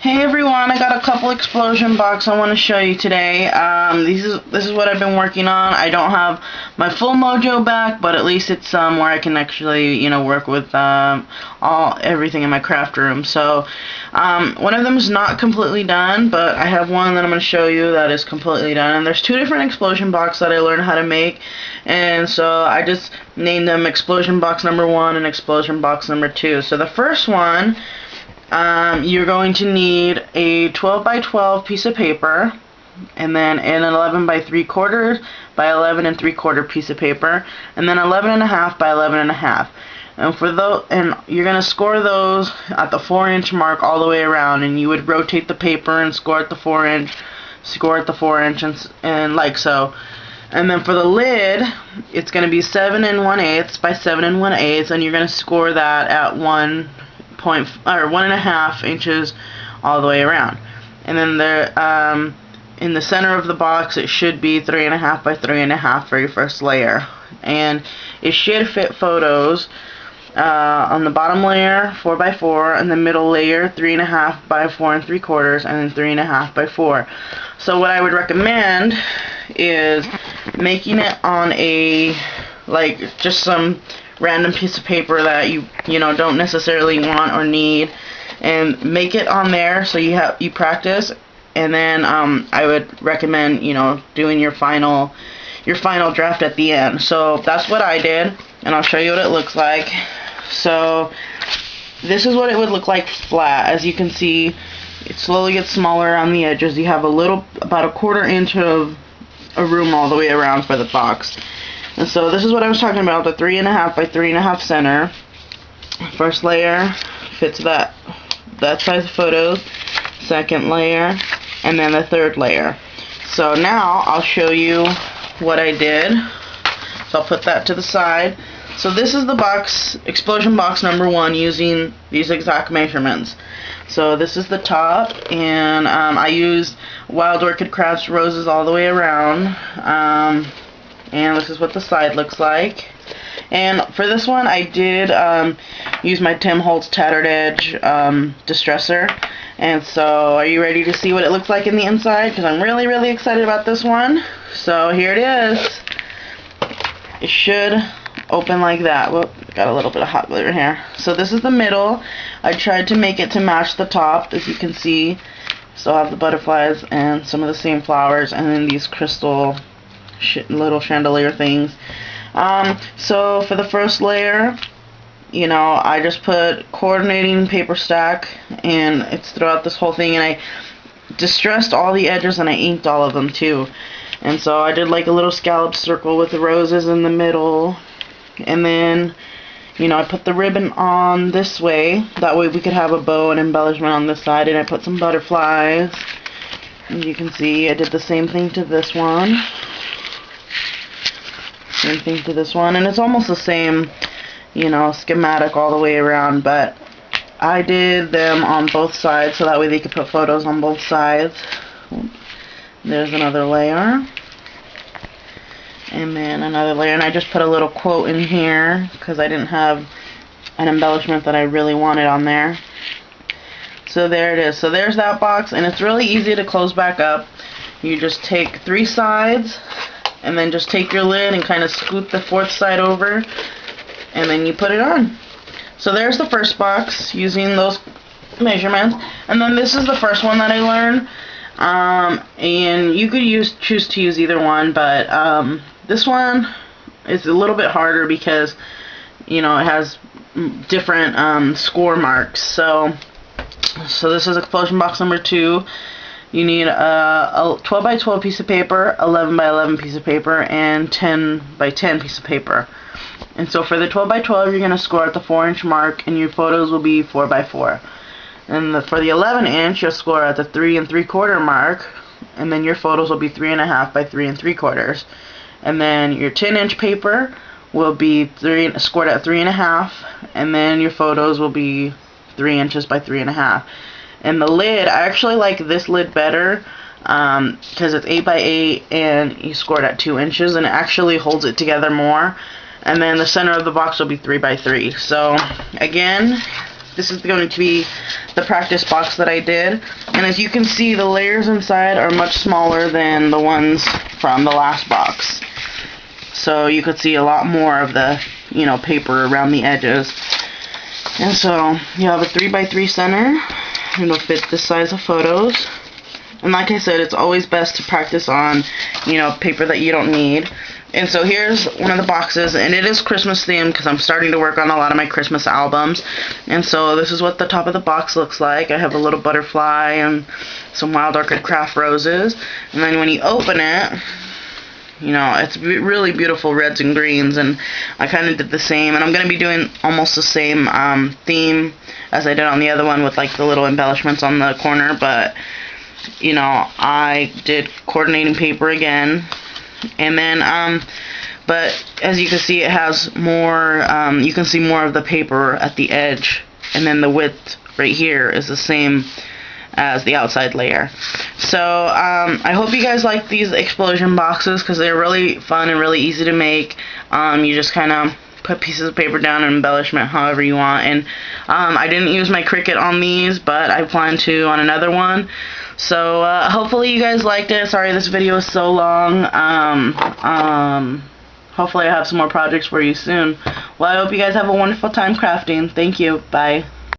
Hey everyone, I got a couple explosion box I want to show you today. This is what I've been working on. I don't have my full mojo back, but at least it's where I can actually, work with everything in my craft room. So one of them is not completely done, but I have one that I'm going to show you that is completely done. And there's two different explosion boxes that I learned how to make, and so I just named them explosion box number 1 and explosion box number 2. So the first one, you're going to need a 12 by 12 piece of paper, and then an 11 by 3/4 by 11 3/4 piece of paper, and then 11.5 by 11.5. And you're gonna score those at the 4-inch mark all the way around, and you would rotate the paper and score at the 4-inch, and like so. And then for the lid, it's gonna be 7 1/8 by 7 1/8, and you're gonna score that at 1.5 inches all the way around. And then in the center of the box, it should be 3.5 by 3.5 for your first layer, and it should fit photos on the bottom layer 4 by 4, and the middle layer 3.5 by 4 3/4, and then 3.5 by 4. So what I would recommend is making it on just some random piece of paper that you don't necessarily want or need, and make it on there so you practice. And then I would recommend doing your final draft at the end. So that's what I did, and I'll show you what it looks like. So this is what it would look like flat. As you can see, it slowly gets smaller on the edges. You have about a 1/4 inch of a room all the way around for the box. And so this is what I was talking about, the 3.5 by 3.5 center. First layer fits that size of photos, second layer, and then the third layer. So now I'll show you what I did. So I'll put that to the side. So this is the box, explosion box number 1, using these exact measurements. So this is the top, and I used Wild Orchid Crafts roses all the way around. And this is what the side looks like. And for this one, I did use my Tim Holtz Tattered Edge Distresser. And so, are you ready to see what it looks like in the inside? Because I'm really, really excited about this one. So here it is. It should open like that. Whoop, got a little bit of hot glue here. So this is the middle. I tried to make it to match the top, as you can see. Still have the butterflies and some of the same flowers, and then these crystal little chandelier things. So for the first layer, I just put coordinating paper stack, and it's throughout this whole thing, and I distressed all the edges, and I inked all of them too. And so I did like a little scalloped circle with the roses in the middle, and then I put the ribbon on this way, that way we could have a bow and embellishment on this side, and I put some butterflies, and you can see I did the same thing to this one. Same thing to this one, and it's almost the same, schematic all the way around, but I did them on both sides so that way they could put photos on both sides. There's another layer, and then another layer, and I just put a little quote in here because I didn't have an embellishment that I really wanted on there. So there it is. So there's that box, and it's really easy to close back up. You just take 3 sides, and then just take your lid and kind of scoot the 4th side over, and then you put it on. So there's the first box using those measurements, and then this is the first one that I learned, and you could choose to use either one, but this one is a little bit harder because it has different score marks. So this is explosion box number 2. You need a 12 by 12 piece of paper, 11 by 11 piece of paper, and 10 by 10 piece of paper. And so for the 12 by 12, you're going to score at the 4-inch mark, and your photos will be 4 by 4. And for the 11-inch, you'll score at the 3 3/4 mark, and then your photos will be 3.5 by 3 3/4. And then your 10-inch paper will be scored at 3.5, and then your photos will be 3 inches by 3.5. And the lid, I actually like this lid better because it's 8 by 8 and you scored at 2 inches, and it actually holds it together more. And then the center of the box will be 3 by 3. So again, this is going to be the practice box that I did. And as you can see, the layers inside are much smaller than the ones from the last box. So you could see a lot more of the, paper around the edges. And so you have a 3x3 center. It'll fit this size of photos. And like I said, it's always best to practice on, paper that you don't need. And so here's one of the boxes, and it is Christmas themed because I'm starting to work on a lot of my Christmas albums. And so this is what the top of the box looks like. I have a little butterfly and some wild orchid craft roses. And then when you open it, it's really beautiful reds and greens, and I kind of did the same. And I'm going to be doing almost the same theme as I did on the other one with like the little embellishments on the corner, but I did coordinating paper again. And then, but as you can see, it has more, you can see more of the paper at the edge, and then the width right here is the same as the outside layer. So, I hope you guys like these explosion boxes, because they're really fun and really easy to make. You just kind of put pieces of paper down and embellishment however you want. And I didn't use my Cricut on these, but I plan to on another one. So hopefully you guys liked it. Sorry this video is so long. Hopefully I have some more projects for you soon. Well, I hope you guys have a wonderful time crafting. Thank you. Bye.